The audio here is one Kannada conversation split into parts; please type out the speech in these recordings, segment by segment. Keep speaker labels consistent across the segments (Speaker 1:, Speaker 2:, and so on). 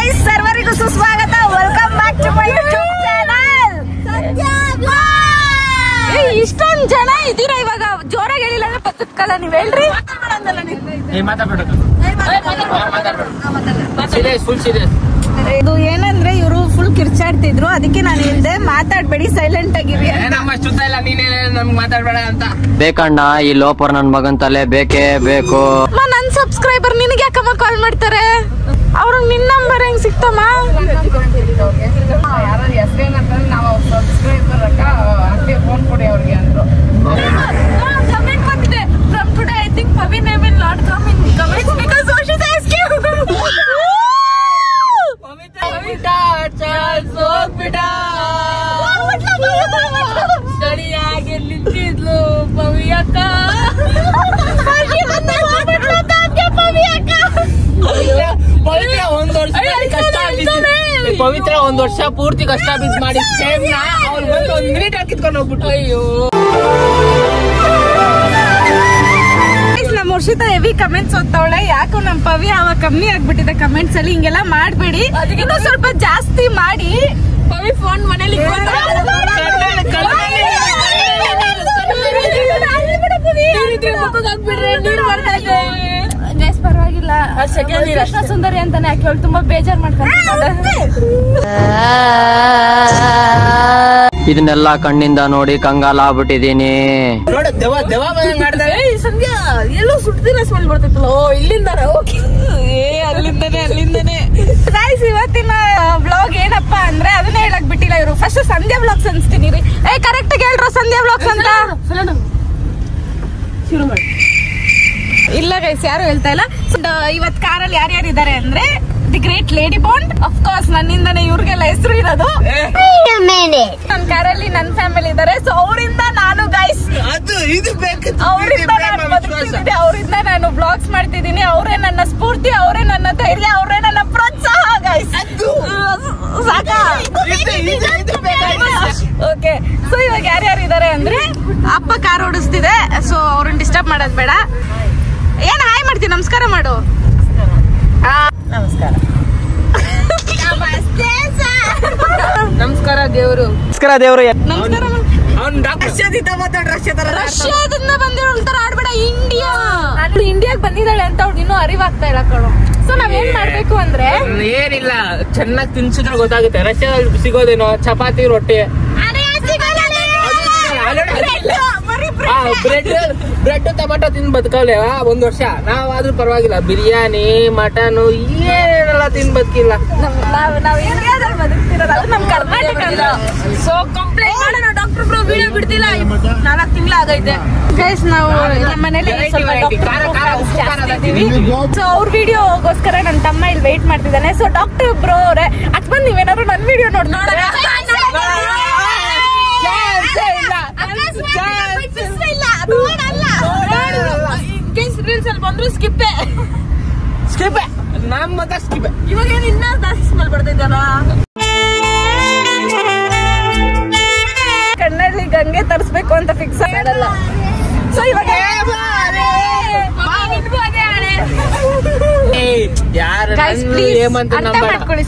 Speaker 1: ಗೈಸ್, ಸರ್ವರಿಗೂ ಸುಸ್ವಾಗತ. Welcome back to my YouTube channel. ಇಷ್ಟೊಂದು ಜನ ಇದ್ದೀರಾ, ಇವಾಗ ಜೋರಾಗಿ ಹೇಳಿಲ್ಲ ಅಂದ್ರೆ ಪಕ್ಕಕ್ಕಲ್ಲ. ನೀವ್ ಹೇಳ್ರಿ. ಇದು ಏನಂದ್ರೆ ಇವರು ಫುಲ್ ಕಿರ್ಚಾಡ್ತಿದ್ರು, ಅದಕ್ಕೆ ನಾನು ಹೇಳ್ದೆ ಮಾತಾಡ್ಬೇಡಿ, ಸೈಲೆಂಟ್ ಆಗಿರಿ.
Speaker 2: ಮಾತಾಡ್ಬೇಡ ಅಂತ. ಬೇಕಣ್ಣ ಈ ಲೋಪರ್ ನನ್ ಮಗನ್ ತಲೆ ಬೇಕೇ ಬೇಕು.
Speaker 1: ನನ್ ಸಬ್ಸ್ಕ್ರೈಬರ್ ನಿನಗೆ ಯಾಕಮ್ಮ ಕಾಲ್ ಮಾಡ್ತಾರೆ? ಅವ್ರಿಗೆ ನಿನ್ ನಂಬರ್ ಹೆಂಗ್ ಸಿಕ್ತಮ್ಮ?
Speaker 3: ಫೋನ್ ಕೊಡಿ ಅವ್ರಿಗೆ ಅಂದ್ರು.
Speaker 1: ಕಮೆಂಟ್ ಬಂದಿದೆ. From today I think Pavi name will not come in comments because Oshit asked you.
Speaker 3: Pavitha chance ಹೋಗ್ಬಿಟ್ಟ. ಸರಿಯಾಗಿ ನಿಂತಿದ್ಲು ಪವಿ ಅಕ್ಕ. ಪವಿತ್ರ ಒಂದ್ ವರ್ಷ ಪೂರ್ತಿ ಕಷ್ಟ ಬಿದ್ದು ಮಾಡಿ ಅವ್ರು ಬಂದು 1 ಮಿನಿಟ್ ಹಾಕಿದ್ಕೊಂಡು ಹೋಗ್ಬಿಟ್ಟು. ಅಯ್ಯೋ,
Speaker 1: ನಮ್ಮ ವರ್ಷಿತ ಹೆವಿ ಕಮೆಂಟ್ಸ್ ಓದ್ತಾವಳೆ. ಯಾಕೋ ನಮ್ ಪವಿ ಅವಾಗ ಕಮ್ಮಿ ಆಗ್ಬಿಟ್ಟಿದೆ ಕಮೆಂಟ್ಸ್ ಅಲ್ಲಿ. ಹಿಂಗೆಲ್ಲ ಮಾಡ್ಬೇಡಿ, ಇನ್ನೂ ಸ್ವಲ್ಪ ಜಾಸ್ತಿ ಮಾಡಿ.
Speaker 3: ಪವಿ ಫೋನ್ ಮನೇಲಿ
Speaker 1: ಪರವಾಗಿಲ್ಲ. ಕೃಷ್ಣ ಸುಂದರಿ ಅಂತಾನೆ ಯಾಕೆ ಹೇಳಿ ತುಂಬಾ ಬೇಜಾರ್ ಮಾಡ್ತಾರೆ.
Speaker 2: ಇದನ್ನೆಲ್ಲ ಕಣ್ಣಿಂದ ನೋಡಿ ಕಂಗಾಲ ಆಗ್ಬಿಟ್ಟಿದೀನಿ.
Speaker 1: ಸಂಧ್ಯಾ ಎಲ್ಲೋ ಸುಟ್ಟಿನ ಸ್ಮೆಲ್ ಬರ್ತೈತಲ್ಲ. ಓ ಇಲ್ಲಿಂದ ಅಲ್ಲಿಂದನೇ ಗೈಸ್, ಇವತ್ತಿನ ವ್ಲಾಗ್ ಏನಪ್ಪಾ ಅಂದ್ರೆ ಅದನ್ನೇ ಹೇಳಕ್ ಬಿಟ್ಟಿಲ್ಲ ಇವರು. ಫಸ್ಟ್ ಸಂಧ್ಯಾ ವ್ಲಾಗ್ಸ್ ಅನ್ಸ್ತೀನಿ ರೀ. ಕರೆಕ್ಟ್ ಆಗಿ ಹೇಳ್ರು ಸಂಧ್ಯಾ ವ್ಲಾಗ್ಸ್ ಅಂತ. ಇಲ್ಲ ಗೈಸ್, ಯಾರು ಹೇಳ್ತಾ ಇಲ್ಲ. ಇವತ್ ಕಾರಲ್ಲಿ ಯಾರ್ಯಾರು ಇದಾರೆ ಅಂದ್ರೆ the great lady Bond, of course ನನ್ನಿಂದಾನೆ ಇವ್ರಿಗೆಲ್ಲ ಹೆಸರು ಇರೋದು. ನನ್ನ ಕಾರಲ್ಲಿ ನನ್ನ ಫ್ಯಾಮಿಲಿ ಇದಾರೆ. ಸೊ ಅವರಿಂದ ನಾನು ಗೈಸ್ ಅವರಿಂದ ನಾನು ಬ್ಲಾಗ್ಸ್ ಮಾಡ್ತಿದ್ದೀನಿ. ಅವರೇ ನನ್ನ ಸ್ಫೂರ್ತಿ, ಅವರೇ ನನ್ನ ಧೈರ್ಯ, ಅವರೇ ನನ್ನ ಪ್ರೋತ್ಸಾಹ ಗೈಸ್. ಓಕೆ, ಸೊ ಇವಾಗ ಯಾರ್ಯಾರು ಇದಾರೆ ಅಂದ್ರೆ ಅಪ್ಪ ಕಾರ್ ಓಡಿಸ್ತಿದೆ. ಸೊ ಅವ್ರನ್ನ ಡಿಸ್ಟರ್ಬ್ ಮಾಡೋದ್ ಬೇಡ. ಏನ್ ಹಾಯ್ ಮಾಡ್ತೀನಿ, ನಮಸ್ಕಾರ ಮಾಡು.
Speaker 3: ನಮಸ್ಕಾರ. ನಮಸ್ಕಾರ ದೇವ್ರು.
Speaker 2: ನಮಸ್ಕಾರ ದೇವ್ರು.
Speaker 1: ನಮಸ್ಕಾರ.
Speaker 3: ರಷ್ಯಾದಿಂದ
Speaker 1: ಬಂದಿರೋ ಆಡ್ಬೇಡ. ಇಂಡಿಯಾಗ್ ಬಂದಿದ್ದಾಳೆ ಅಂತ ಅವ್ಳು ಇನ್ನೂ ಅರಿವಾಗ್ತಾ ಇಲ್ಲ ಕಣೋ. ಸೊ ನಾವೇನ್ ಮಾಡ್ಬೇಕು ಅಂದ್ರೆ
Speaker 3: ಏನಿಲ್ಲ, ಚೆನ್ನಾಗಿ ತಿನ್ಸಿದ್ರೆ ಗೊತ್ತಾಗುತ್ತೆ. ರಷ್ಯಾದಲ್ಲಿ ಸಿಗೋದೇನೋ ಚಪಾತಿ ರೊಟ್ಟಿ, ಬ್ರೆಡ್ ಟೊಮೆಟೊ ತಿಂದು ಬದುಕವ್ಲೆ 1 ವರ್ಷ. ನಾವಾದ್ರೂ ಪರವಾಗಿಲ್ಲ, ಬಿರಿಯಾನಿ ಮಟನ್ ಏನೆಲ್ಲ ತಿಂದು ಬದುಕಿಲ್ಲ.
Speaker 1: ನಾವ್ ಇಂಡಿಯಾದಲ್ಲಿ ಬದುಕ್ತಿರೋದು, ಅದು ನಮ್ ಕರ್ನಾಟಕ. ಸೊ ಕಂಪ್ಲೇಂಟ್ ಮಾಡೋಣ, ಡಾಕ್ಟರ್ ಬ್ರೋ ವಿಡಿಯೋ ಬಿಡ್ತಿಲ್ಲ. 4 ತಿಂಗಳ ಆಗೈತೆ ಗೈಸ್. ನಾವು ನಮ್ಮ ಮನೇಲಿ ಸೊ ಅವ್ರ ವಿಡಿಯೋಗೋಸ್ಕರ ನನ್ನ ತಮ್ಮ ಇಲ್ಲಿ ವೇಟ್ ಮಾಡ್ತಿದ್ದಾನೆ. ಸೊ ಡಾಕ್ಟರ್ ಬ್ರೋ ಅವ್ರೆ, ಅಟ್ಬಂದ್ ನೀವೇನಾದ್ರು ನನ್ ವಿಡಿಯೋ ನೋಡ್ತಾರೆ ಬಂದ್ರು ಸ್ಕಿಪ್ಪೆ
Speaker 3: ನಮ್ ಮಗ ಸ್ಕಿಪ್.
Speaker 1: ಇವಾಗ ಏನ್ ಇನ್ನ ಜಾಸ್ತಿ ಸ್ಮೆಲ್ ಬರ್ತಿದ್ದಾರ. ಕಣ್ಣಲ್ಲಿ ಗಂಗೆ ತರಿಸ್ಬೇಕು ಅಂತ ಫಿಕ್ಸ್ ಆಗಲ್ಲ. ಸೊ ಇವಾಗ
Speaker 3: ಯಾರು
Speaker 1: ಅರ್ಥ ಮಾಡ್ಕೊಳ್ಳಿ.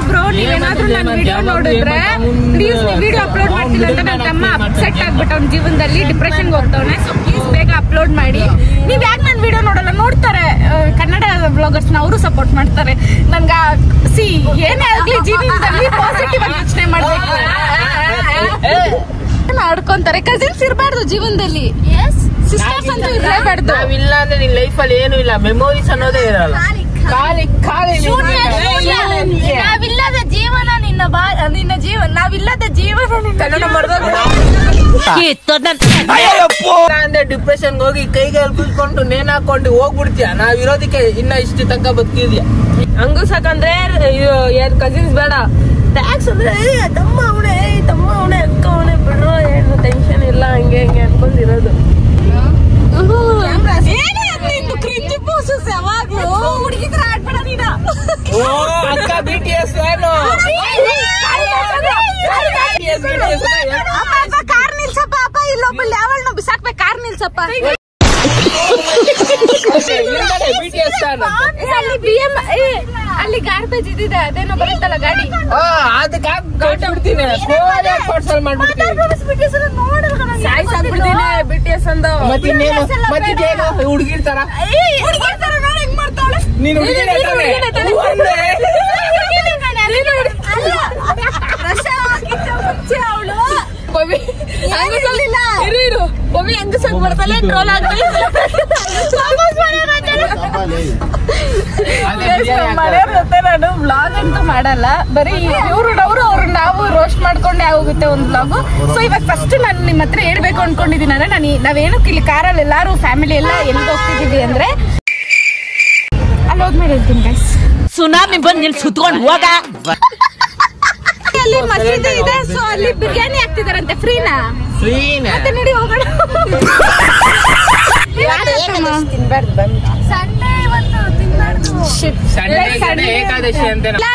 Speaker 1: ಬ್ರೋ, ನೀವೇನಾದ್ರೂ ನನ್ನ ವಿಡಿಯೋ ನೋಡಿದ್ರೆ ಪ್ಲೀಸ್ ವಿಡಿಯೋ ಅಪ್ಲೋಡ್ ಮಾಡ್ತಿಲ್ಲ ಅಂತ ನನ್ನ ತಮ್ಮ ಅಪ್ಸೆಟ್ ಆಗ್ಬಿಟ್ಟು ಅವ್ನ ಜೀವನದಲ್ಲಿ ಡಿಪ್ರೆಷನ್ಗೆ ಹೋಗ್ತವನೆ. ಸೊ ಪ್ಲೀಸ್ ಬೇಗ ಅಪ್ಲೋಡ್ ಮಾಡಿ. ನೀವ್ ಯಾಕೆ ನನ್ನ ವಿಡಿಯೋ ನೋಡಲ್ಲ? ನೋಡ್ತಾರೆ ಕನ್ನಡ ಬ್ಲಾಗರ್ಸ್ ನ, ಅವರು ಸಪೋರ್ಟ್ ಮಾಡ್ತಾರೆ ನನ್ಗ. ಏನೇ ಆಗ್ಲಿ ಜೀವನದಲ್ಲಿ ಪಾಸಿಟಿವ್ ಆಗಿ ಯೋಚನೆ ಮಾಡ್ಬೇಕು. ಆಡ್ಕೊಂತಾರೆ. ಕಸಿನ್ಸ್ ಇರಬಾರ್ದು ಜೀವನದಲ್ಲಿ, ಸಿಸ್ಟರ್ಸ್ ಅಂತ ಇರಲೇಬಾರ್ದು.
Speaker 3: ನಾವಿಲ್ಲ ಅಂದ್ರೆ ನಿನ್ ಲೈಫ್ ಅಲ್ಲಿ ಏನು ಇಲ್ಲ, ಮೆಮೊರೀಸ್ ಅನ್ನೋದೇ ಇರಲ್ಲ.
Speaker 1: ನಾವಿಲ್ಲದ ಜೀವನ ನಿನ್ನ ಜೀವನ, ನಾವಿಲ್ಲದ ಜೀವನ
Speaker 3: ಅಂದ್ರೆ ಡಿಪ್ರೆಷನ್ ಹೋಗಿ ಕೈಗೆ ಕುತ್ಕೊಂಡು ನೇಣ್ ಹಾಕೊಂಡು ಹೋಗ್ಬಿಡ್ತೀಯ. ನಾವಿರೋದಕ್ಕೆ ಇನ್ನ ಇಷ್ಟು ತನಕ ಬದುಕಿದ್ಯಾ.
Speaker 1: ಹಂಗು ಸಾಕಂದ್ರೆ ಕಸಿನ್ಸ್ ಬೇಡ. ಟ್ಯಾಕ್ಸ್ ಅಂದ್ರೆ ತಮ್ಮ ಅವಣೆ ಅಕ್ಕ ಅವಣೆ ಬಿಡ್ರೋ, ಏನು ಟೆನ್ಷನ್ ಇಲ್ಲ, ಹಂಗೆ ಅನ್ಕೊಂಡಿರೋದು. ಯಾವಾಗ್ಲೂ ಹುಡುಗಿದ್ರ ಆಡ್ಬೇಡ ನೀನ.
Speaker 3: ಅಕ್ಕ BTS ಏನು
Speaker 1: ಕಾರ್ ನಿಲ್ಸಪ್ಪ. ಅಪ್ಪ ಇಲ್ಲೊಬ್ಬ ಯಾವಳನ್ನ ಬಿಸಾಕ್ಬೇಕು, ಕಾರ್ ನಿಲ್ಸಪ್ಪ. ಅಲ್ಲಿ BM ಅಲ್ಲಿ ಗಾರ್ಬೇಜ್ ಇದಿದೆ ಅದೇನೋ ಬರುತ್ತಲ್ಲ ಗಾಡಿ
Speaker 3: ಅದಕ್ಕೆ ಬಿಡ್ತೀನಿ ಪಾರ್ಸಲ್ ಮಾಡ್ಬಿಡ್ತೀನಿ
Speaker 1: BTS ಅಂದ
Speaker 3: ಹುಡುಗಿರ್ತಾರ ನೀನು
Speaker 1: ಮನೆಯವ್ರ ಜೊತೆ ನಾನು ವ್ಲಾಗ್ ಅಂತೂ ಮಾಡಲ್ಲ, ಬರೀ ಇವ್ರು ನಾವು ರೋಸ್ಟ್ ಮಾಡ್ಕೊಂಡೆ ಆಗೋಗುತ್ತೆ ಒಂದು ವ್ಲಾಗು. ಸೊ ಇವಾಗ ಫಸ್ಟ್ ನಾನು ನಿಮ್ಮ ಹತ್ರ ಹೇಳ್ಬೇಕು ಅನ್ಕೊಂಡಿದ್ದೀನಿ ಅಂದ್ರೆ ನಾವೇನಕ್ಕೆ ಇಲ್ಲಿ ಕಾರಲ್ಲಿ ಎಲ್ಲಾರು ಫ್ಯಾಮಿಲಿ ಎಲ್ಲ ಎಲ್ಲಿಗೆ ಹೋಗ್ತಿದೀವಿ ಅಂದ್ರೆ ಅಲ್ಲಿ ಹೋದ್ಮೇಲೆ ಹೇಳ್ತೀನಿ ಗೈಸ್.
Speaker 4: ಸುನಾಮಿ ಬಂದು ನಿಲ್ ಸುತ್ಕೊಂಡು ಹೋಗ.
Speaker 1: ಅಲ್ಲಿ ಮಸೀದಿ ಇದೆ, ಸೊ ಅಲ್ಲಿ ಬಿರಿಯಾನಿ ಹಾಕ್ತಿದಾರಂತೆ. ಫ್ರೀನಾ? ಮತ್ತೆ ನಡಿ ಹೋಗೋಣ.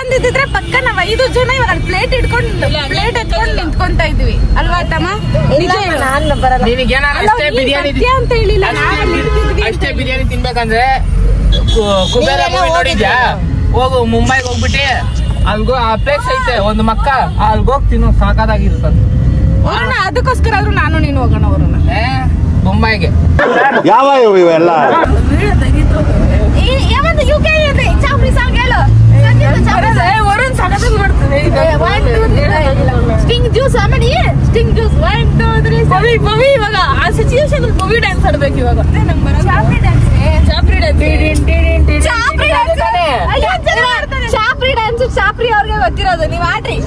Speaker 1: ಅಂದಿದ್ರೆ ಪಕ್ಕ ನಾವ್ 5 ಜನ ಇವಾಗ ಪ್ಲೇಟ್ ಎತ್ಕೊಂಡು ನಿಂತ್ಕೊಂತ ಇದ್ವಿ ಅಲ್ವಾ ತಮ್ಮ? ಅಂತ ಹೇಳಿಲ್ಲ,
Speaker 3: ಅಷ್ಟೇ ಬಿರಿಯಾನಿ ತಿನ್ಬೇಕಂದ್ರೆ ಕುಬೇರ ನೋಡಿದ್ಯಾ? ಹೋಗು ಮುಂಬೈಗೆ ಹೋಗ್ಬಿಟ್ಟಿ ಅಲ್ಗೋ ಆ ಪ್ಲೇಸ್ ಐತೆ ಒಂದು ಮಕ್ಕ ಅಲ್ಗೋಗ್ ತಿನ್ನು, ಸಾಕಾಗಿರ್ತದ.
Speaker 1: ಹೋಗೋಣ, ಅದಕ್ಕೋಸ್ಕರ ಆದ್ರೂ ನಾನು ನೀನು ಹೋಗೋಣ ಅವ್ರನ್ನ
Speaker 3: ಮುಂಬೈಗೆ.
Speaker 5: ಯಾವ ಇವೆಲ್ಲ
Speaker 1: ಸ್ಟಿಂಗ್ ಜ್ಯೂಸ್ ಆಮೇಲೆ ಸ್ಟಿಂಗ್ ಜ್ಯೂಸ್ 1 2 3 ಪವಿ ಇವಾಗ ಆ ಸಿಚುಯೇಷನ್ ಅಲ್ಲಿ ಪವಿ ಡ್ಯಾನ್ಸ್ ಆಡ್ಬೇಕು ಇವಾಗ. ಚಾಪ್ರಿ ಡ್ಯಾನ್ಸ್ ಚಾಪ್ರಿ ಅವ್ರಿಗೆ ಗೊತ್ತಿರೋದು, ನೀವ್ ಆಡ್ರಿ.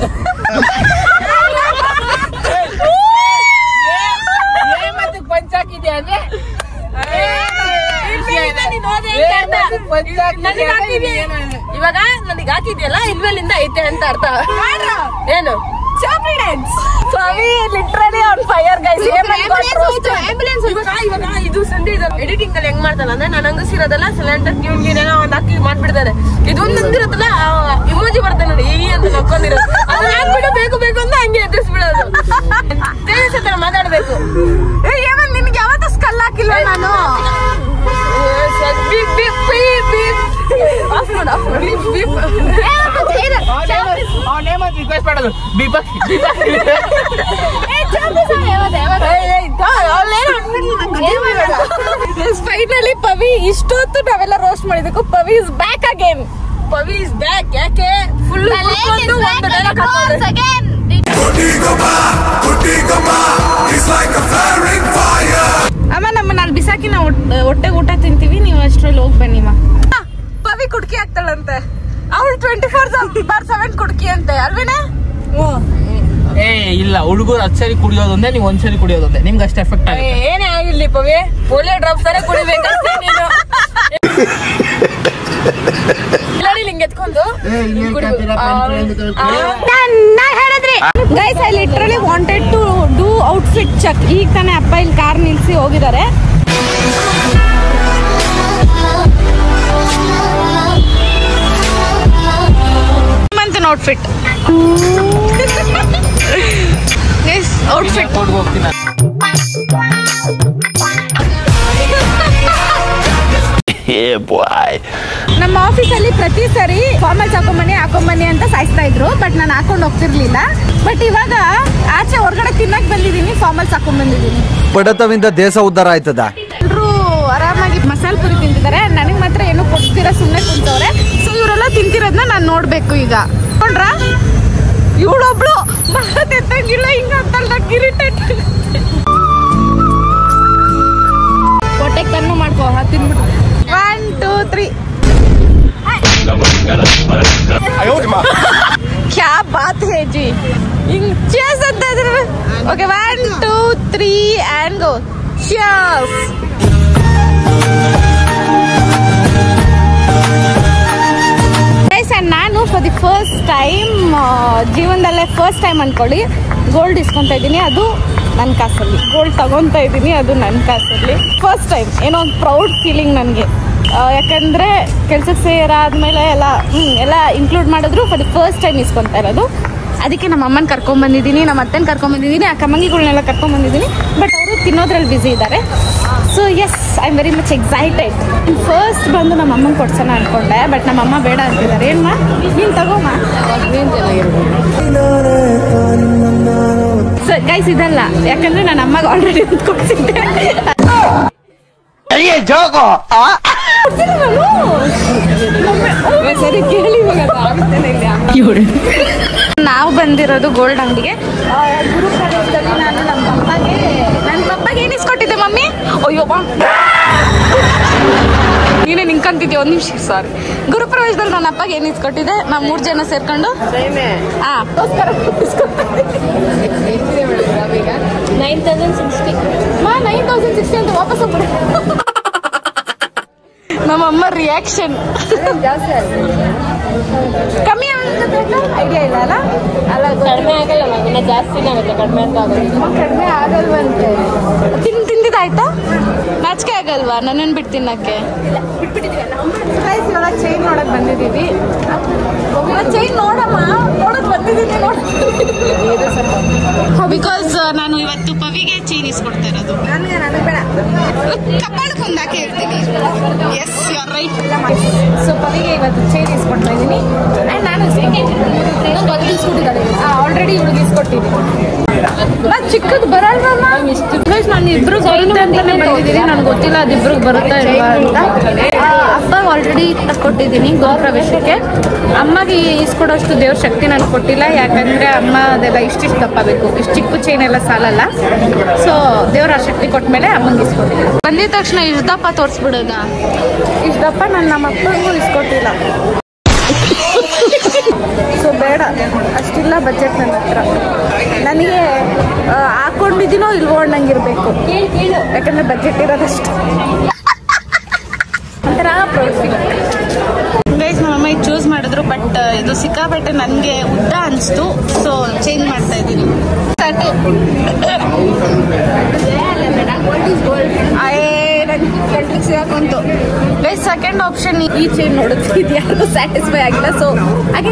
Speaker 3: ಪಂಚಾಕಿದ್ಯಾ ಅಂದ್ರೆ
Speaker 1: ಇವಾಗ ನನಗೆ ಹಾಕಿದ್ಯಲ್ಲ ಇನ್ಮೇಲಿಂದ ಐತೆ ಅಂತ ಅರ್ಥ. ಏನು ಚಾಪ್ರಿ dance? Pavi literally on fire guys. Ambulance ಇವಾಗ ಇದು ಸಂಡೆ ಇದು ಎಡಿಟಿಂಗ್ ಅಲ್ಲಿ ಹೆಂಗ್ ಮಾಡ್ತಾನ ಅಂದ್ರೆ ನಾನು ಹಂಗಸಿರೋದಲ್ಲ ಸಿಲಿಂಡರ್ ಟ್ಯೂನ್ಗೇನೇನೋ ಒಂದ್ ಹಾಕಿ ಮಾಡ್ಬಿಡ್ತಾರೆ. ಇದೊಂದು ನಂದಿರತ್ತಲ್ಲ ಇಮೋಜಿ ಬರ್ತದೆ ನೋಡಿ, ಈ ಅಂತ ನಕ್ಕೊಂಡಿರೋದು ಅದನ್ನ ಹಾಕ್ಬಿಟ್ಟು ಬೇಕು ಅಂತ ಹಂಗೆ ಎದುರಿಸ್ಬಿಡೋದು. ತೇಜಸ್ ಹತ್ರ ಮಾತಾಡ್ಬೇಕು. ನಿನ್ಗೆ ಯಾವತ್ತೂ ಸ್ಕಲ್ ಹಾಕಿಲ್ಲ ನಾನು.
Speaker 3: ರಿಕ್ವೆಸ್ಟ್ ಮಾಡೋದು
Speaker 1: ಫೈನಲಿ ಪವಿ ಇಷ್ಟೊತ್ತು ನಾವೆಲ್ಲ ರೋಸ್ಟ್ ಮಾಡಿದಕ್ಕೂ Pavi is back again. Pavi is back. ಯಾಕೆ? ಫುಲ್ ಅಮ್ಮ ನಾನು ಬಿಸಾಕಿ ನಾವು ಹೊಟ್ಟೆಗೆ ಊಟ ತಿಂತೀವಿ, ನೀವು ಅಷ್ಟ್ರಲ್ಲಿ ಹೋಗಿ ಬನ್ನಿಮ್ಮ. ಪವಿ ಕುಡ್ಕಿ ಆಗ್ತಾಳಂತೆ, ಅವಳು 24/7 ಕುಡ್ಕಿ ಅಂತೆ ಅಲ್ವೇನಾ?
Speaker 3: ಇಲ್ಲ, ಹುಡುಗರು 10 ಸರಿ ಕುಡಿಯೋದೊಂದೇ, ನೀವು 1 ಸರಿ ಕುಡಿಯೋದೊಂದೇ, ನಿಮ್ಗೆ ಅಷ್ಟು ಎಫೆಕ್ಟ್ ಆಗುತ್ತೆ.
Speaker 1: ಏನೇ ಆಗಿರ್ಲಿ ಪವಿ, ಪೋಲಿಯೋ ಡ್ರಾಪ್ ತರ ಕುಡಿಬೇಕಷ್ಟೇ ನೀನು. Guys I literally wanted to do outfit check. ಈಗ ತಾನೇ ಅಪ್ಪ ಇಲ್ಲಿ ಕಾರ್ ನಿಲ್ಸಿ ಹೋಗಿದ್ದಾರೆ. ಔಟ್ಫಿಟ್ ಔಟ್ಫಿಟ್ ನಮ್ಮ ಆಫೀಸಲ್ಲಿ ಪ್ರತಿ ಸರಿ ಫಾರ್ಮಲ್ಸ್ ಹಾಕೊಂಬನ್ನಿ ಅಂತ ಸಾಯಿಸ್ತಾ ಇದ್ರು, ಬಟ್ ನಾನು ಹಾಕೊಂಡು ಹೋಗ್ತಿರ್ಲಿಲ್ಲ. ಬಟ್ ಇವಾಗ ಆಚೆ ಹೊರಗಡೆ ತಿನ್ನಕ್ ಬಂದಿದ್ದೀನಿ, ಫಾರ್ಮಲ್ಸ್ ಹಾಕೊಂಡ್ ಬಂದಿದ್ದೀನಿ.
Speaker 5: ಬಡತವಿಂದ ದೇಶ ಉದ್ಧಾರ ಆಯ್ತದ.
Speaker 1: ಎಲ್ರು ಆರಾಮಾಗಿ ಮಸಾಲೆ ಪುರಿ ತಿಂತಿದ್ದಾರೆ, ನನಗ್ ಮಾತ್ರ ಏನು ಕೊಡ್ತೀರಾ ಸುಮ್ಮನೆ ಕುಂತವ್ರೆ. ಸೊ ಇವರೆಲ್ಲ ತಿಂತಿರೋದನ್ನ ನಾನು ನೋಡ್ಬೇಕು. ಈಗ ನೋಡ್ರ ಇವಳೊಬ್ಳು ತೆತ್ತಂಗಿಲ್ಲ ಹಿಂಗ ಅಂತ ಇರಿಟೇಟ್. ಹೊಟ್ಟೆಗೆ ಕಣ್ಣು ಮಾಡ್ಕೋ ತಿನ್ಬಿಟ್ಟು. 1 2 3 क्या बात है जी. cheers ಅಂತ ಇದ್ರೆ ಓಕೆ 1 2 3 and go. cheers. ನಾನು ಫಾರ್ ದಿ ಫಸ್ಟ್ ಟೈಮ್ ಜೀವನದಲ್ಲೇ ಫಸ್ಟ್ ಟೈಮ್ ಅನ್ಕೊಳ್ಳಿ ಗೋಲ್ಡ್ ಇಸ್ಕೊತಾ ಇದ್ದೀನಿ, ಅದು ನನ್ನ ಕಾಸಲ್ಲಿ. ಗೋಲ್ಡ್ ತಗೊತಾ ಇದ್ದೀನಿ, ಅದು ನನ್ನ ಕಾಸಲ್ಲಿ. ಫಸ್ಟ್ ಟೈಮ್ ಏನೋ ಒಂದು ಪ್ರೌಡ್ ಫೀಲಿಂಗ್ ನನಗೆ. ಯಾಕಂದರೆ ಕೆಲ್ಸಕ್ಕೆ ಸೇರಾದ್ಮೇಲೆ ಎಲ್ಲ ಇನ್ಕ್ಲೂಡ್ ಮಾಡಿದ್ರು ಫಾರ್ ದಿ ಫಸ್ಟ್ ಟೈಮ್ ಇಸ್ಕೊತಾ ಇರೋದು. ಅದಕ್ಕೆ ನಮ್ಮ ಅಮ್ಮನ ಕರ್ಕೊಂಡ್ಬಂದಿದ್ದೀನಿ, ನಮ್ಮ ಅತ್ತನ ಕರ್ಕೊಂಡ್ಬಂದಿದ್ದೀನಿ, ಆ ಕಮ್ಮಂಗಿಗಳನ್ನೆಲ್ಲ ಕರ್ಕೊಂಡ್ಬಂದಿದ್ದೀನಿ. ಬಟ್ ಅವರು ತಿನ್ನೋದ್ರಲ್ಲಿ ಬ್ಯುಸಿ ಇದ್ದಾರೆ. So yes I am very much excited. First ಬಂದು ನಮ್ಮ ಅಮ್ಮಂಗೆ ಕೊಡ್ಸೋಣ ಅನ್ಕೊಂಡೆ, ಬಟ್ ನಮ್ಮ ಅಮ್ಮ ಬೇಡ ಅಂತಿದ್ದಾರೆ. ಏನ್ಮಾ ನೀನು ತಗೋಮ್ಮ. ಸೊ ಗೈಸ್ ಇದಲ್ಲ, ಯಾಕಂದ್ರೆ ನನ್ನ ಅಮ್ಮಗೆ ಆಲ್ರೆಡಿ ಕೊಡ್ಸಿದ್ದೆ. ಸರಿ ಕೇಳಿ, ನಾವು ಬಂದಿರೋದು ಗೋಲ್ಡ್ ಅಂಗಡಿಗೆ. ಗುರು ಪ್ರವೇಶದಲ್ಲಿ ನಾನು ನನ್ನ ಪಪ್ಪಗೆ ಏನು ಇಸ್ಕೊಟ್ಟಿದ್ದೆ ಮಮ್ಮಿ? ಅಯ್ಯೋ ನೀನೇ ನಿಂಕಂತಿದ್ದೆ. ಒಂದು ನಿಮಿಷ ಸಾರಿ. ಗುರುಪ್ರವೇಶದಲ್ಲಿ ನನ್ನ ಅಪ್ಪಗೆ ಏನು ಇಸ್ಕೊಟ್ಟಿದ್ದೆ? ನಾವು 3 ಜನ ಸೇರ್ಕೊಂಡು 9,060 ಅಂತ ವಾಪಸ್ ಹೋಗ್ಬಿಡು. ನಮ್ಮಮ್ಮ ರಿಯಾಕ್ಷನ್ ಕಮ್ಮಿ ಐಡಿಯಾ ಇಲ್ಲ ಅಲ್ಲ? ಅಲ್ಲ ಕಡಿಮೆ ಆಗಲ್ಲ, ಜಾಸ್ತಿನೇ ಆಗುತ್ತೆ. ಕಡಿಮೆ ಆಗಲ್ವಂತೆ. ತಿಂದಿದ್ದಾಯ್ತಾ? ನಾಚಿಕೆ ಆಗಲ್ವಾ ನನ್ನನ್ನು ಬಿಟ್ಟು ತಿನ್ನಕ್ಕೆ? ಇವಾಗ ಚೈನ್ ನೋಡಕ್ ಬಂದಿದ್ದೀವಿ. ಚೈನ್ ನೋಡಮ್ಮ, ನೋಡಕ್ ಬಂದಿದ್ದೀನಿ. ಬಿಕಾಸ್ ನಾನು ಇವತ್ತು ಪವಿಗೆ ಚೈನ್ ಇಸ್ಕೊಡ್ತಾ ಇರೋದು. ಕಪಾಳಕ್ಕೆ ಒಂದಾಕೆ ಇರ್ತೀನಿ. Yes you are right. So ಪವಿಗೆ ಇವತ್ತು ಚೈನ್ ಇಸ್ಕೊಡ್ತಾ ಇದ್ದೀನಿ. ಆ್ಯಂಡ್ ನಾನು ಆಲ್ರೆಡಿ ಇವಳಿಗೆ ಇಸ್ಕೊಟ್ಟಿದ್ದೀನಿ. ನಾನು ಚಿಕ್ಕದು ಬರಲ್ವಮ್ಮ. ನಾನು ಇಬ್ರಿಗೆ ಬರುತ್ತೆ ಅಂತಾನೆ ಬಂದಿದ್ದೀನಿ. ನನಗೆ ಗೊತ್ತಿಲ್ಲ ಅದಿಬ್ರಿಗೆ ಬರುತ್ತಾ ಇಲ್ವಾ ಅಂತ. ಅಪ್ಪ ಆಲ್ರೆಡಿ ತಕ್ಕೊಟ್ಟಿದ್ದೀನಿ ಗೃಹಪ್ರವೇಶಕ್ಕೆ. ಅಮ್ಮಗೆ ಇಸ್ಕೊಡೋಷ್ಟು ದೇವ್ರ ಶಕ್ತಿ ನನಗೆ ಕೊಟ್ಟಿಲ್ಲ, ಯಾಕಂದರೆ ಅಮ್ಮ ಅದೆಲ್ಲ ಇಷ್ಟಿಷ್ಟು ದಪ್ಪ ಬೇಕು. ಇಷ್ಟು ಚಿಕ್ಕ ಚೈನ್ ಎಲ್ಲ ಸಾಲಲ್ಲ. ಸೊ ದೇವ್ರ ಆ ಶಕ್ತಿ ಕೊಟ್ಟ ಮೇಲೆ ಅಮ್ಮಂಗೆ ಇಸ್ಕೊಟ್ಟಿದ್ದೀನಿ. ಬಂದಿದ ತಕ್ಷಣ ಇಷ್ಟು ದಪ್ಪ ತೋರಿಸ್ಬಿಡೋದ? ಇಷ್ಟು ದಪ್ಪ ನಾನು ನಮ್ಮ ಅಪ್ಪನಿಗೂ ಇಸ್ಕೊಟ್ಟಿಲ್ಲ. ಸೊ ಬೇಡ, ಅಷ್ಟಿಲ್ಲ ಬಜೆಟ್ ನನ್ನ ಹತ್ರ. ನನಗೆ ಹಾಕೊಂಡಿದ್ದೀನೋ ಇಲ್ವೋ ಅನ್ನಂಗಿರ್ಬೇಕು, ಯಾಕಂದರೆ ಬಜೆಟ್ ಇರೋದಷ್ಟು. ಒಂಥರ ಪ್ರಾಫಿಟ್. ಗೈಸ್ ನಮ್ಮಮ್ಮ ಇದು ಚೂಸ್ ಮಾಡಿದ್ರು, ಬಟ್ ಇದು ಸಿಕ್ಕಾಪಟ್ಟೆ ನನಗೆ ಉದ್ದ ಅನಿಸ್ತು. ಸೊ ಚೇಂಜ್ ಮಾಡ್ತಾ ಇದ್ದೀನಿ. ಸಿಗಾಕೊಂತು ಗೈಸ್. ಸೆಕೆಂಡ್ ಆಪ್ಷನ್ ಈ ಚೈನ್ ನೋಡುತ್ತೆ, ಇದು ಯಾರಿಗೂ ಸ್ಯಾಟಿಸ್ಫೈ ಆಗಿಲ್ಲ. ಸೊ ಹಾಗೆ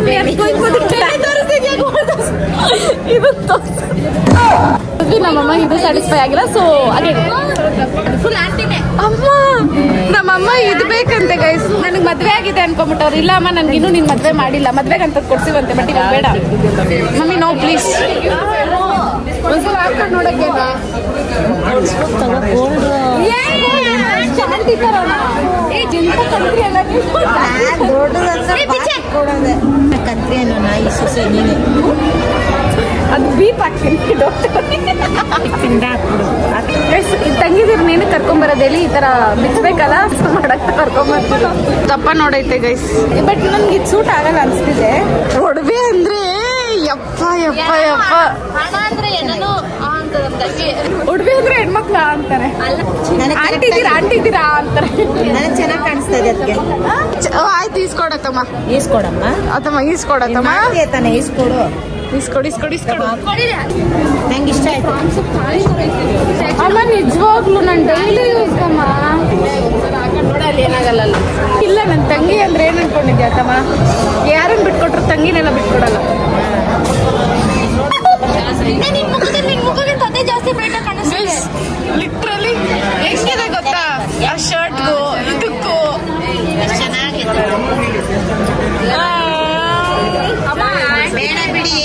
Speaker 1: ನಮ್ಮಮ್ಮ ಇದು ಸ್ಯಾಟಿಸ್ಫೈ ಆಗಿಲ್ಲ. ಸೊ ಹಾಗೆ ಫುಲ್ ಆಂಟಿನೇ ಅಮ್ಮ. ನಮ್ಮಮ್ಮ ಇದು ಬೇಕಂತೆ ಗೈಸ್. ನನಗೆ ಮದ್ವೆ ಆಗಿದೆ ಅನ್ಕೊಂಬಿಟ್ಟವ್ರು. ಇಲ್ಲ ಅಮ್ಮ, ನನ್ಗಿನ್ನೂ ನೀನು ಮದ್ವೆ ಮಾಡಿಲ್ಲ, ಮದ್ವೆಗೆ ಅಂತ ಕೊಡ್ಸಿವಂತೆ, ಬಟ್ ಇವಾಗ ಬೇಡ ಮಮ್ಮಿ. No please. ಒಂದ್ಸಲ ಹಾಕೊಂಡು ನೋಡಕ್ಕೆ ಅದು ಬೀಪ್ ಹಾಕ್ತೀನಿ. ತಂಗಿದಿರ್ ನೀನು ಕರ್ಕೊಂಬರೋದು ಹೇಳಿ ಈ ತರ ಬಿಚ್ಚಬೇಕಲ್ಲ, ಮಾಡಕ್ ಕರ್ಕೊಂಬರ್ತೀನಿ. ತಪ್ಪ ನೋಡೈತೆ ಗೈಸ್, ಬಟ್ ನನ್ಗೆ ಇದು ಸೂಟ್ ಆಗಲ್ಲ ಅನ್ಸ್ತಿದೆ. ಒಡವೆ ಅಂದ್ರೆ ಯಪ್ಪ ಯಪ್ಪ ಯಪ್ಪ. ಉಡ್ಬಿ ಅಂದ್ರೆ ಹೆಣ್ಮಕ್ಳ ಅಂತಾರೆ. ಆಂಟಿ ಇದ್ದೀರಾ ಅಂತಾರೆ. ಚೆನ್ನಾಗಿ ಕಾಣಿಸ್ತದೆ ಅದಕ್ಕೆ. ಆಯ್ತು ಈಸ್ಕೊಡತ್ತಮ್ಮ. ಈಸ್ಕೊಡಮ್ಮ ಅತ್ತಮ್ಮ, ಈಸ್ಕೊಡತ್ತಮ್ಮ. ಈಸ್ಕೊಡು, ಇಸ್ಕೊಡು ಇಸ್ಕೊಡು ಇಸ್ಕೊಡು. ನಂಗೆ ಇಷ್ಟ ಆಯ್ತು ಅಮ್ಮ. ನಿಜವಾಗ್ಲು ನಾನು ಡೈಲಿ ಯೂಸ್ ಅಮ್ಮ. ನೋಡಲ್ಲಿ ಏನಾಗಲ್ಲ. ಇಲ್ಲ ನನ್ನ ತಂಗಿ ಅಂದ್ರೆ ಏನ್ ಅನ್ಕೊಂಡಿದ್ಯಾ ಅತ್ತಮ್ಮ? ಯಾರನ್ನ ಬಿಟ್ಕೊಟ್ರು ತಂಗಿನೆಲ್ಲ ಬಿಟ್ಕೊಡಲ್ಲ. ಲಿಟ್ರಲಿ ಹೆಂಗಿದೆ ಗೊತ್ತಾ? ಆ ಶರ್ಟ್ಗೂ ಇದಕ್ಕೂ ಚೆನ್ನಾಗಿದೆ. ಬೇಡ ಬಿಡಿ,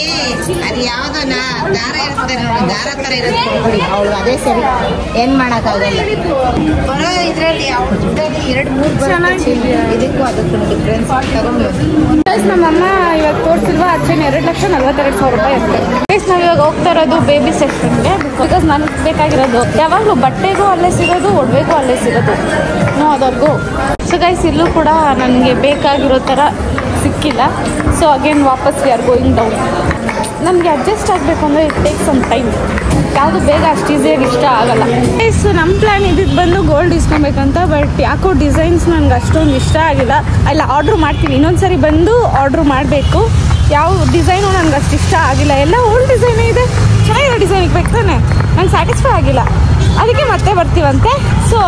Speaker 1: ಅದು ಯಾವ್ದೋ ದಾರ ಇರ್ತದೆ ನೋಡಿ, ದಾರ ತರ ಇರುತ್ತೆ ಅವಳು. ಅದೇ ಸರಿ, ಏನ್ ಮಾಡಕ್ಕಾಗಲ್ಲ. ಬರೋ ಇದ್ರಲ್ಲಿ 2-3 ಇದಕ್ಕೂ ಅದಕ್ಕೂ ಡಿಫ್ರೆನ್ಸ್ ತಗೊಂಡು. ನಮ್ಮಮ್ಮ ಇವಾಗ ತೋರಿಸಿಲ್ವಾ ಆ ಚೈನ್ 2,42,000 ರೂಪಾಯಿ ಅಷ್ಟೇ. ನಾವ್ ಇವಾಗ ಹೋಗ್ತಾ ಇರೋದು ಬೇಬಿ ಸೆಕ್ಷನ್ಗೆ. ಬಿಕಾಸ್ ನನಗೆ ಬೇಕಾಗಿರೋದು ಯಾವಾಗಲೂ ಬಟ್ಟೆಗೂ ಅಲ್ಲೇ ಸಿಗೋದು, ಒಡವೆಗೂ ಅಲ್ಲೇ ಸಿಗೋದು. ಅದಕ್ಕೂ ಸೊ ಗೈಸ್ ಇಲ್ಲೂ ಕೂಡ ನನಗೆ ಬೇಕಾಗಿರೋ ಥರ ಸಿಕ್ಕಿಲ್ಲ. ಸೊ ಅಗೇನ್ ವಾಪಸ್ ವಿ ಆರ್ ಗೋಯಿಂಗ್ ಡೌನ್. ನನಗೆ ಅಡ್ಜಸ್ಟ್ ಆಗಬೇಕು ಅಂದರೆ ಇಟ್ ಟೇಕ್ ಸಮ್ ಟೈಮ್. ಯಾವುದು ಬೇಗ ಅಷ್ಟು ಈಸಿಯಾಗಿ ಇಷ್ಟ ಆಗಲ್ಲ. ಸೊ ನಮ್ಮ ಪ್ಲ್ಯಾನ್ ಇದ್ದಿದ್ದು ಬಂದು ಗೋಲ್ಡ್ ಇಸ್ಕೊಬೇಕಂತ, ಬಟ್ ಯಾಕೋ ಡಿಸೈನ್ಸ್ ನನಗೆ ಅಷ್ಟೊಂದು ಇಷ್ಟ ಆಗಿಲ್ಲ. ಅಲ್ಲ ಆರ್ಡ್ರ್ ಮಾಡ್ತೀನಿ, ಇನ್ನೊಂದು ಸರಿ ಬಂದು ಆರ್ಡ್ರ್ ಮಾಡಬೇಕು. ಯಾವ ಡಿಸೈನು ನನಗೆ ಅಷ್ಟು ಇಷ್ಟ ಆಗಿಲ್ಲ. ಎಲ್ಲ ಓಲ್ಡ್ ಡಿಸೈನೇ ಇದೆ, ಚೆನ್ನಾಗಿರೋ ಡಿಸೈನ್ ಇಕ್ಬೇಕು ತಾನೆ. ನಂಗೆ ಸ್ಯಾಟಿಸ್ಫೈ ಆಗಿಲ್ಲ, ಅದಕ್ಕೆ ಮತ್ತೆ ಬರ್ತೀವಂತೆ. ಸೊ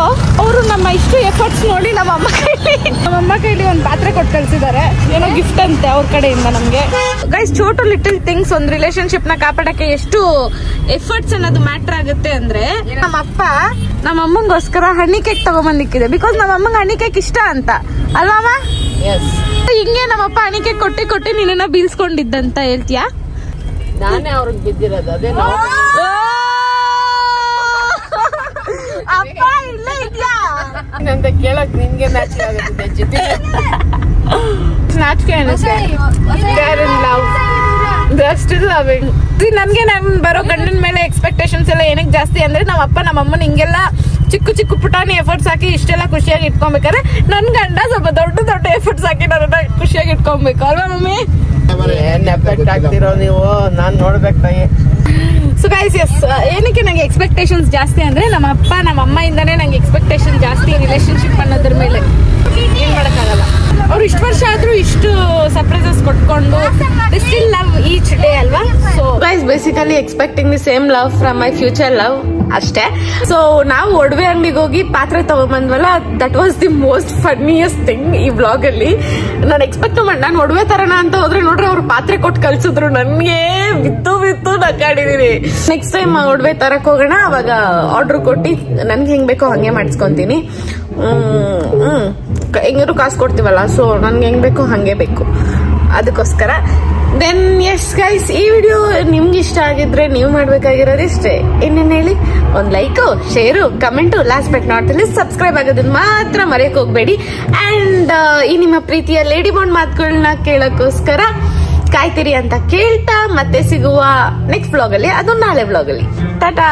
Speaker 1: ಅವರು ನಮ್ಮ ಇಷ್ಟು ಎಫರ್ಟ್ಸ್ ನೋಡಿ ನಮ್ಮಮ್ಮ ಕೈಲಿ ಒಂದು ಪಾತ್ರೆ ಕೊಟ್ಟು ಕಳ್ಸಿದ್ದಾರೆ, ಏನೋ ಗಿಫ್ಟ್ ಅಂತೆ ಅವ್ರ ಕಡೆಯಿಂದ ನಮ್ಗೆ. ಗೈಸ್, ಚೋಟು ಲಿಟಲ್ ಥಿಂಗ್ಸ್ ಒಂದು ರಿಲೇಶನ್ಶಿಪ್ ನ ಕಾಪಾಡಕ್ಕೆ ಎಷ್ಟು ಎಫರ್ಟ್ಸ್ ಅನ್ನೋದು ಮ್ಯಾಟರ್ ಆಗುತ್ತೆ ಅಂದ್ರೆ, ನಮ್ಮಪ್ಪ ನಮ್ಮಮ್ಮಂಗೋಸ್ಕರ ಹಣ್ಣಿ ಕೇಕ್ ತಗೊಂಬಂದಿಕ್ಕಿದೆ. ಬಿಕಾಸ್ ನಮ್ಮಮ್ಮಂಗೆ ಹಣ್ಣಿ ಕೇಕ್ ಇಷ್ಟ ಅಂತ ಅಲ್ವಾ? ಹಿಂಗೆ ನಮ್ಮಪ್ಪ ಹಣ್ಣಿ ಕೇಕ್ ಕೊಟ್ಟಿ ನಿನ್ನ ಬೀಳ್ಸ್ಕೊಂಡಿದ್ದಂತ ಹೇಳ್ತೀಯಾ?
Speaker 4: ನಾನೇ ಅವ್ರಿಗೆ ಬಿದ್ದಿರೋದು. ಅದೇ
Speaker 1: ಅಪ್ಪ ಇಲ್ಲ ಇದ್ಯಾ
Speaker 4: ಅಂತ ಕೇಳಕ್ ನಿನ್ಗೆ ನಾಚಿಕೆ ಆಗುತ್ತೆ.
Speaker 1: ನಾಚಿಕೆ ಅನ್ನಿಸ್ತೆ. ನನ್ಗೆ ನನ್ ಬರೋ ಗಂಡನ ಮೇಲೆ ಎಕ್ಸ್ಪೆಕ್ಟೇಷನ್ಸ್ ಎಲ್ಲ ಏನಕ್ಕೆ ಜಾಸ್ತಿ ಅಂದ್ರೆ, ನಮ್ಮ ಅಪ್ಪ ನಮ್ಮಮ್ಮನ ಹಿಂಗೆಲ್ಲ ಚಿಕ್ಕ ಪುಟಾಣಿ ಎಫರ್ಟ್ಸ್ ಹಾಕಿ ಇಷ್ಟೆಲ್ಲ ಖುಷಿಯಾಗಿ ಇಟ್ಕೊಬೇಕಾದ್ರೆ ನನ್ ಗಂಡ ಸ್ವಲ್ಪ ದೊಡ್ಡ ಎಫರ್ಟ್ಸ್ ಹಾಕಿ ನನ್ನ ಖುಷಿಯಾಗಿ ಇಟ್ಕೊಬೇಕು ಅಲ್ವಾ ಮಮ್ಮಿ?
Speaker 3: ಏನ್ ಎಫೆಕ್ಟ್ ಆಗ್ತಿರೋ ನೀವು, ನಾನ್ ನೋಡ್ಬೇಕಾಗಿ.
Speaker 1: ಸೊ ಗೈಸ್, ಎಸ್, ಏನಕ್ಕೆ ನಂಗೆ ಎಕ್ಸ್ಪೆಕ್ಟೇಷನ್ಸ್ ಜಾಸ್ತಿ ಅಂದ್ರೆ, ನಮ್ಮ ಅಪ್ಪ ನಮ್ಮ ಅಮ್ಮ ಇಂದಾನೆ ನಂಗೆ ಎಕ್ಸ್ಪೆಕ್ಟೇಷನ್ ಜಾಸ್ತಿ ರಿಲೇಶನ್ಶಿಪ್ ಅನ್ನೋದ್ರ ಮೇಲೆ. ಏನ್ ಮಾಡಕ್ಕಾಗಲ್ಲ, ಅವ್ರು ಇಷ್ಟು ವರ್ಷ ಆದ್ರೂ ಇಷ್ಟು ಸರ್ಪ್ರೈಸಸ್ ಕೊಟ್ಕೊಂಡು ಸ್ಟಿಲ್ ಲವ್ ಈಚ್ ಡೇ ಅಲ್ವಾ? So guys, basically expecting the same love from my future love ಅಷ್ಟೇ. ಸೊ ನಾವು ಒಡವೆ ಅಂಗಡಿಗೆ ಹೋಗಿ ಪಾತ್ರೆ ತಗೊಂಡ್ಬಂದ್ವಲ್ಲ, that was the most funniest thing ಈ ವ್ಲಾಗ್ ಅಲ್ಲಿ. ನಾನು ಎಕ್ಸ್ಪೆಕ್ಟ್ ನಾನು ಒಡವೆ ತರೋಣ ಅಂತ ಹೋದ್ರೆ ನೋಡ್ರಿ ಅವ್ರು ಪಾತ್ರೆ ಕೊಟ್ಟು ಕಳ್ಸಿದ್ರು. ನನ್ಗೆ ಬಿತ್ತು ನಗಾಡಿದೀನಿ. ನೆಕ್ಸ್ಟ್ ಟೈಮ್ ಒಡವೆ ತರಕ್ ಹೋಗೋಣ, ಅವಾಗ ಆರ್ಡರ್ ಕೊಟ್ಟು ನನ್ಗೆ ಹೆಂಗ್ ಬೇಕೋ ಹಂಗೆ ಮಾಡಿಸ್ಕೊಂತೀನಿ. ಹೆಂಗಾರು ಕಾಸು ಕೊಡ್ತೀವಲ್ಲ, ಸೊ ನನ್ಗೆ ಹೆಂಗ್ ಬೇಕೋ ಹಂಗೆ ಬೇಕು, ಅದಕ್ಕೋಸ್ಕರ. ದೆನ್ ಎಸ್ ಗೈಸ್, ಈ ವಿಡಿಯೋ ನಿಮ್ಗೆ ಇಷ್ಟ ಆಗಿದ್ರೆ ನೀವು ಮಾಡ್ಬೇಕಾಗಿರೋದು ಇಷ್ಟೇ. ಇನ್ನೇನು ಹೇಳಿ, ಒಂದು like, share, comment, last but not least subscribe ಆಗೋದನ್ನ ಮಾತ್ರ ಮರೆಯಕ್ ಹೋಗ್ಬೇಡಿ. ಅಂಡ್ ಈ ನಿಮ್ಮ ಪ್ರೀತಿಯ ಲೇಡಿ ಬಾಂಡ್ ಮಾತುಗಳನ್ನ ಕೇಳಕ್ಕೋಸ್ಕರ ಕಾಯ್ತೀರಿ ಅಂತ ಕೇಳ್ತಾ ಮತ್ತೆ ಸಿಗುವ ನೆಕ್ಸ್ಟ್ ವ್ಲಾಗ್ ಅಲ್ಲಿ, ಅದು ನಾಳೆ ವ್ಲಾಗ್ ಅಲ್ಲಿ. ಟಾಟಾ.